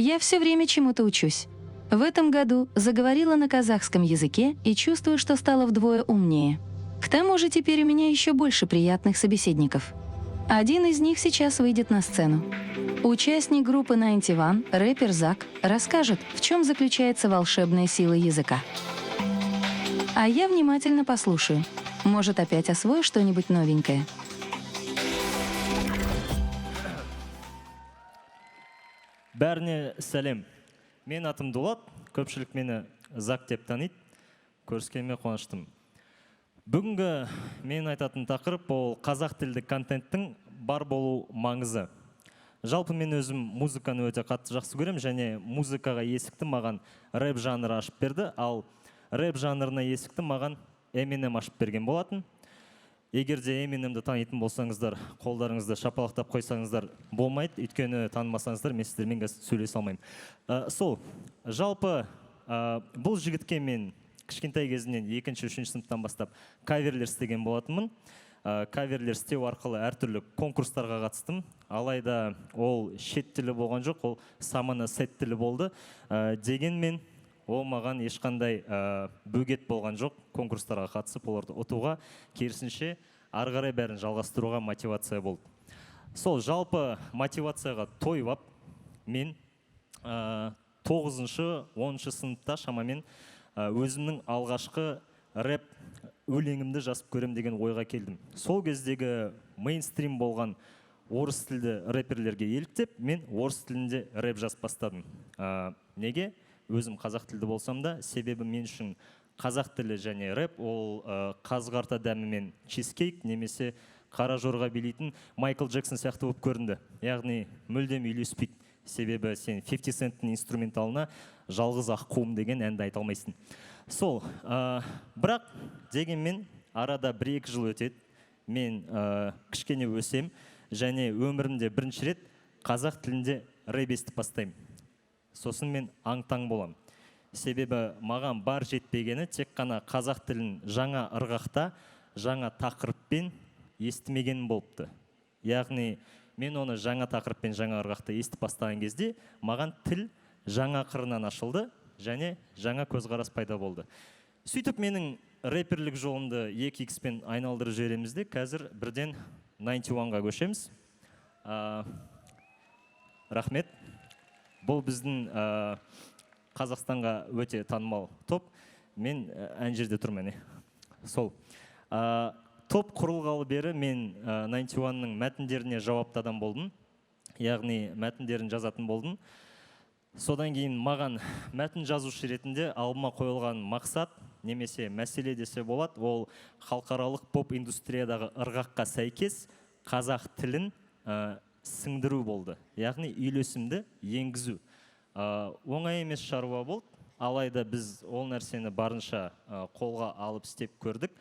Я все время чему-то учусь. В этом году заговорила на казахском языке и чувствую, что стала вдвое умнее. К тому же теперь у меня еще больше приятных собеседников. Один из них сейчас выйдет на сцену. Участник группы 91, рэпер Зак, расскажет, в чем заключается волшебная сила языка. А я внимательно послушаю. Может, опять освою что-нибудь новенькое. Бәріне сәлем. Мен атым Дулат, көпшілік мені Зак деп таниды. Көріскеніме қуаныштым. Бүгінгі мен айтатын тақырып ол қазақ тілді контенттің бар болу маңызы. Жалпы мен өзім музыканы өте қатты жақсы көрем, және музыкаға есікті маған рэп жанры ашып берді, ал рэп жанрына есікті маған Eminem ашып берген болатын. Егер де Eminemді танитын болсаңыздар, қолдарыңызды шапалақтап қойсаңыздар болмайды, өйткені танымасаңыздар, мен сіздермен сөйлесе алмаймын. Жалпы бұл жігітке мен кішкентай кезімнен 2-3 сыныптан бастап каверлер істеген болатынмын. Каверлер істеу арқылы әртүрлі конкурстарға қатыстым. Алайда ол шет тілі болған жоқ, ол самана сет тілі болды. Дегенмен ол маған ешқандай бөгет болған жоқ, конкурстарға қатысып, оларды ұтуға, керісінше ары қарай бәрін жалғастыруға мотивация болды. Сол жалпы мотивацияға тойып, мен 9-10 сыныпта шамамен өзімнің алғашқы рэп өлеңімді жазып көрем деген ойға келдім. Сол кездегі мейнстрим болған орыс тілді рэперлерге еліктеп, мен орыс тілінде рэп жазып бастадым. Неге? Өзім қазақ тілді болсам да, себебі мен үшін қазақ тілі және рэп ол қазғарта дәмі мен чизкейк немесе қара жорға билейтін Майкл Джексон сияқты болып көрінді. Яғни мүлдем үйлеспейді. Себебі сен 50 центтің инструменталына жалғыз ақ қуым деген әнді айта алмайсың. Сол, бірақ дегенмен арада 1-2 жыл өтеді. Мен кішкене өсем және өмірімде бірінші рет қазақ тілінде рэп естіп бастаймын. Сосын мен аң-таң болам. Себебі маған бар жетпегені тек қана қазақ тілін жаңа ырғақта, жаңа тақырыппен естімегенім болыпты. Яғни мен оны жаңа тақырыппен, жаңа ырғақта естіп бастаған кезде маған тіл жаңа қырынан ашылды және жаңа көзқарас пайда болды. Сөйтіп менің рэперлік жолымды 2X-пен айналдырып жіберемізде, қазір бірден 91-ға көшеміз. Рахмет. Бұл біздің Қазақстанға өте танымал топ. Мен ән жерде тұрмын. Сол. Топ құрылғалы бері мен 91-ның мәтіндеріне жауапты адам болдым. Яғни мәтіндерін жазатын болдым. Содан кейін маған мәтін жазушы ретінде алдыма қойылған мақсат немесе мәселе десе болады, ол халықаралық поп индустриядағы ырғаққа сәйкес қазақ тілін сіңдіру болды. Яғни үйлесімді енгізу. Оңай емес шаруа болды, алайда біз ол нәрсені барынша қолға алып істеп көрдік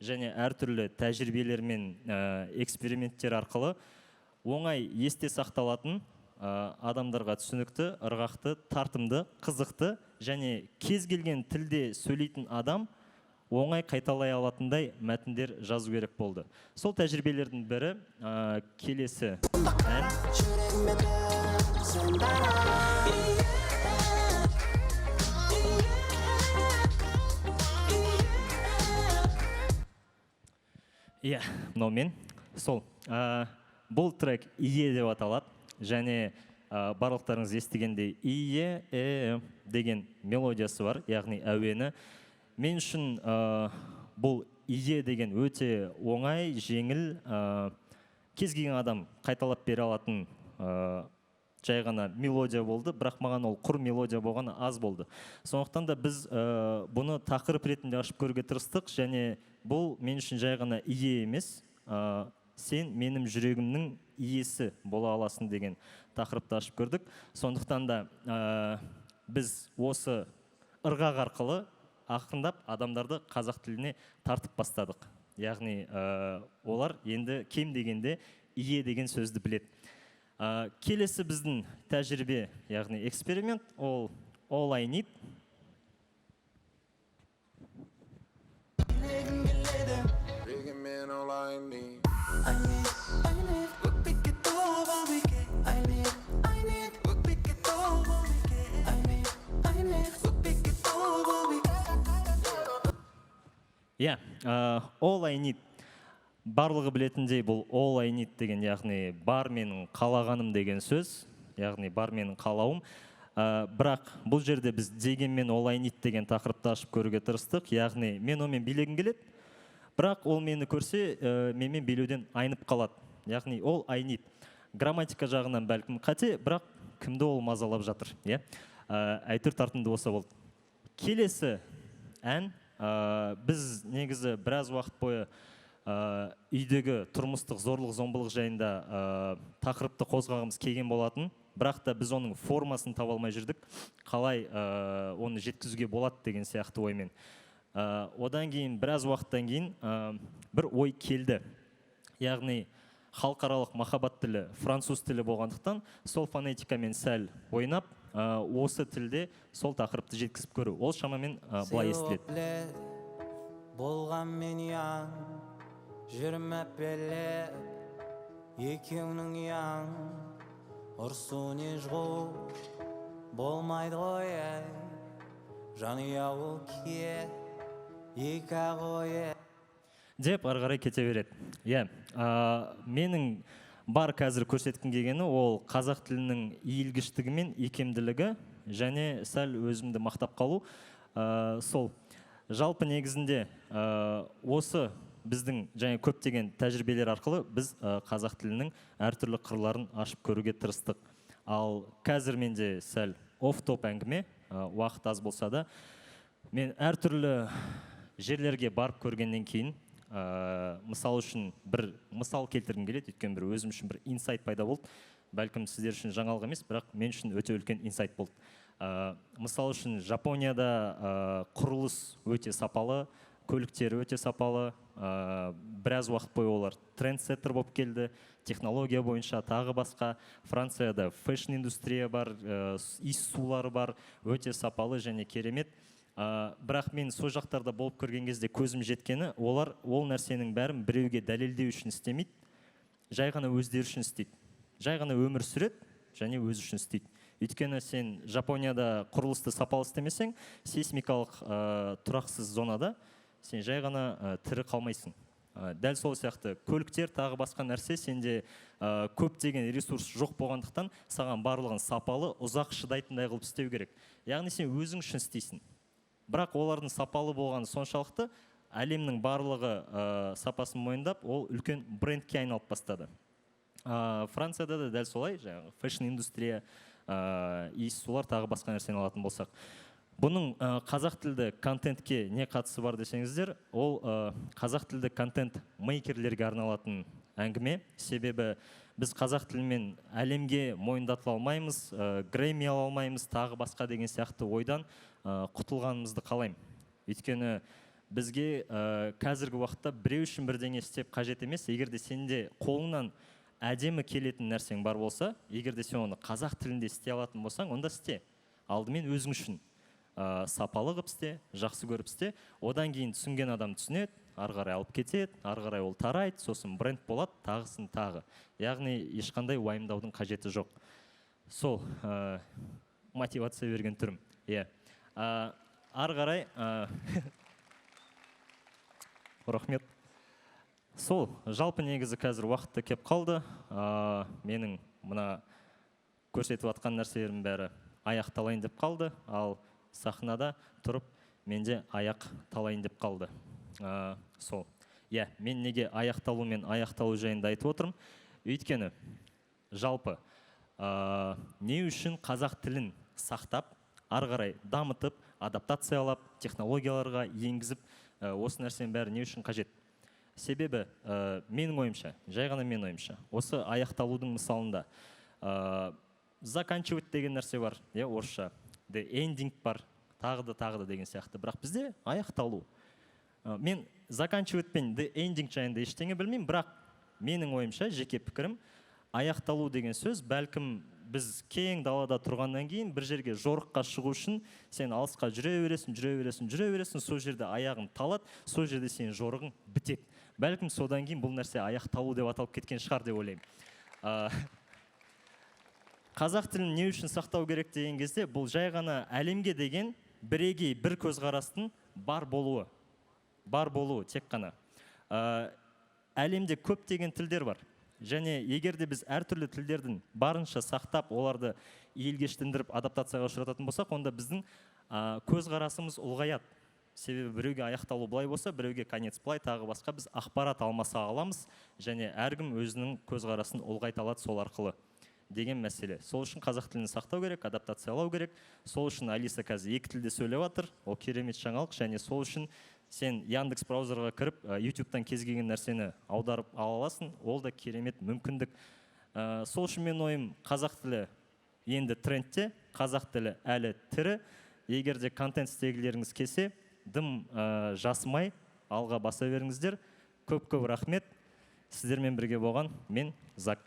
және әртүрлі тәжірибелер мен эксперименттер арқылы оңай есте сақталатын, адамдарға түсінікті, ырғақты, тартымды, қызықты және кез келген тілде сөйлейтін адам оңай қайталай алатындай мәтіндер жазу керек болды. Сол тәжірибелердің бірі келесі ән. Иә, мынау мен. Сол. Бұл трек «Ие» деп аталады. Және барлықтарыңыз естігендей «Ие» деген мелодиясы бар, яғни әуені. Мен үшін бұл «Ие» деген өте оңай, жеңіл, кез келген адам қайталап бере алатын жай ғана мелодия болды, бірақ маған ол құр мелодия болғаны аз болды. Сондықтан да біз бұны тақырып ретінде ашып көруге тырыстық, және бұл мен үшін жай ғана «Ие» емес, сен менің жүрегімнің иесі бола аласың деген тақырыпты ашып көрдік. Сондықтан да біз осы ырғақ арқылы ақырындап адамдарды қазақ тіліне тартып бастадық. Яғни олар енді кем дегенде «Ие» деген сөзді біледі. Келесі біздің тәжірибе, яғни эксперимент, ол «All I Need». Иә, all I need. Барлығы білетіндей бұл all I need деген, яғни бар менің қалағаным деген сөз, яғни бар менің қалауым. Бірақ бұл жерде біз дегенмен all I need деген тақырыпты ашып көруге тырыстық, яғни мен онымен билегім келеді, бірақ ол мені көрсе, менімен билеуден айнып қалады. Яғни all I need. Грамматика жағынан бәлкім қате, бірақ кімді ол мазалап жатыр. Әйтеуір тартымды болса болды. Келесі ән, біз негізі біраз уақыт бойы үйдегі тұрмыстық зорлық зомбылық жайында тақырыпты қозғағымыз келген болатын, бірақ та біз оның формасын таба алмай жүрдік, қалай оны жеткізуге болады деген сияқты оймен. Одан кейін, біраз уақыттан кейін бір ой келді. Яғни халықаралық махаббат тілі француз тілі болғандықтан, сол фонетикамен сәл ойнап, осы тілде сол тақырыпты жеткізіп көру. Ол шамамен былай естіледі. Болған мен яң, жүрмәп белеп, екеуінің яң, ұрсу не жғу, болмайды ғой әй, жанұя ол ке, екі ағойы. Деп ары қарай кете береді. Менің бар қазір көрсеткім келгені ол қазақ тілінің иілгіштігі мен икемділігі және сәл өзімді мақтап қалу. Сол жалпы негізінде осы біздің және көптеген тәжірибелер арқылы біз қазақ тілінің әртүрлі қырларын ашып көруге тырыстық. Ал қазір менде сәл офф-топ әңгіме, уақыт аз болса да, мен әртүрлі жерлерге барып көргеннен кейін мысал үшін бір мысал келтіргім келеді, өйткені бір өзім үшін бір инсайт пайда болды. Бәлкім сіздер үшін жаңалық емес, бірақ мен үшін өте үлкен инсайт болды. Мысал үшін Жапонияда құрылыс өте сапалы, көліктері өте сапалы, біраз уақыт бойы олар трендсеттер болып келді, технология бойынша тағы басқа. Францияда фэшн индустрия бар, иіс сулары бар, өте сапалы және керемет. Бірақ мен сол жақтарда болып көрген кезде көзім жеткені, олар ол нәрсенің бәрін біреуге дәлелдеу үшін істемейді, жай ғана өздері үшін істейді. Жай ғана өмір сүреді және өзі үшін істейді. Өйткені сен Жапонияда құрылысты сапалы істемесең, сейсмикалық тұрақсыз зонада сен жай ғана тірі қалмайсың. Дәл сол сияқты көліктер тағы басқа нәрсе, сенде көптеген ресурс жоқ болғандықтан саған барлығын сапалы, ұзақ шыдайтындай қылып істеу керек. Яғни сен өзің үшін істейсің. Бірақ олардың сапалы болғаны соншалықты, әлемнің барлығы сапасын мойындап, ол үлкен брендке айналып бастады. Францияда да дәл солай, фэшн индустрия, иіс сулар тағы басқа нәрсені алатын болсақ. Бұның қазақ тілді контентке не қатысы бар десеңіздер, ол қазақ тілді контент мейкерлерге арналатын әңгіме. Себебі біз қазақ тілімен әлемге мойындатыла алмаймыз, Грэмми ала алмаймыз, тағы басқа деген сияқты ойдан құтылғанымызды қалаймын. Өйткені бізге қазіргі уақытта біреу үшін бірдеңе істеп қажет емес. Егер де сенде қолыңнан әдемі келетін нәрсең бар болса, егер де сен оны қазақ тілінде істей алатын болсаң, онда істе. Алдымен өзің үшін сапалы қылып істе, жақсы көріп істе. Одан кейін түсінген адам түсінеді, ары қарай алып кетеді, ары қарай ол тарайды, сосын бренд болады, тағысын тағы. Яғни ешқандай уайымдаудың қажеті жоқ. Сол мотивация берген түрім. Ары қарай рахмет. Сол жалпы негізі қазір уақытта кеп қалды. Менің мына көрсетіп атқан нәрселерім бәрі аяқталайын деп қалды, ал сахнада тұрып менде аяқ талайын деп қалды. Сол. Мен неге аяқталу мен аяқталу жайында айтып отырмын? Өйткені жалпы не үшін қазақ тілін сақтап, ары қарай дамытып, адаптациялап, технологияларға енгізіп, осы нәрсенің бәрі не үшін қажет? Себебі менің ойымша, жай ғана менің ойымша, осы аяқталудың мысалында заканчивать деген нәрсе бар, орысша, the ending бар, тағы да деген сияқты. Бірақ бізде аяқталу. Мен заканчивать пен the ending жайында ештеңе білмеймін, бірақ менің ойымша, жеке пікірім, аяқталу деген сөз бәлкім біз кең далада тұрғаннан кейін бір жерге жорыққа шығу үшін сен алысқа жүре бересің, сол жерде аяғың талады, сол жерде сен жорығың бітеді. Бәлкім содан кейін бұл нәрсе аяқталу деп аталып кеткен шығар деп ойлаймын. Қазақ тілін не үшін сақтау керек деген кезде, бұл жай ғана әлемге деген бірегей бір көзқарастың бар болуы. бар болуы тек қана. Әлемде көптеген тілдер бар. Және егер де біз әртүрлі тілдердің барынша сақтап, оларды иілгештендіріп, адаптацияға ұшырататын болсақ, онда біздің көзқарасымыз ұлғаяды. Себебі біреуге аяқталу былай болса, біреуге конец былай, тағы басқа біз ақпарат алмаса аламыз, және әркім өзінің көзқарасын ұлғайта алады сол арқылы деген мәселе. Сол үшін қазақ тілін сақтау керек, адаптациялау керек. Сол үшін Алиса қазір 2 тілде сөйлеп жатыр, ол керемет жаңалық, және сол үшін сен Яндекс браузерға кіріп, YouTube-тан кез келген нәрсені аударып ала аласың, ол да керемет мүмкіндік. Сол үшін мен ойым, қазақ тілі енді трендте, қазақ тілі әлі тірі. Егер де контент істегілеріңіз келсе, дым жасымай алға баса беріңіздер. Көп-көп рахмет. Сіздермен бірге болған мен Зак.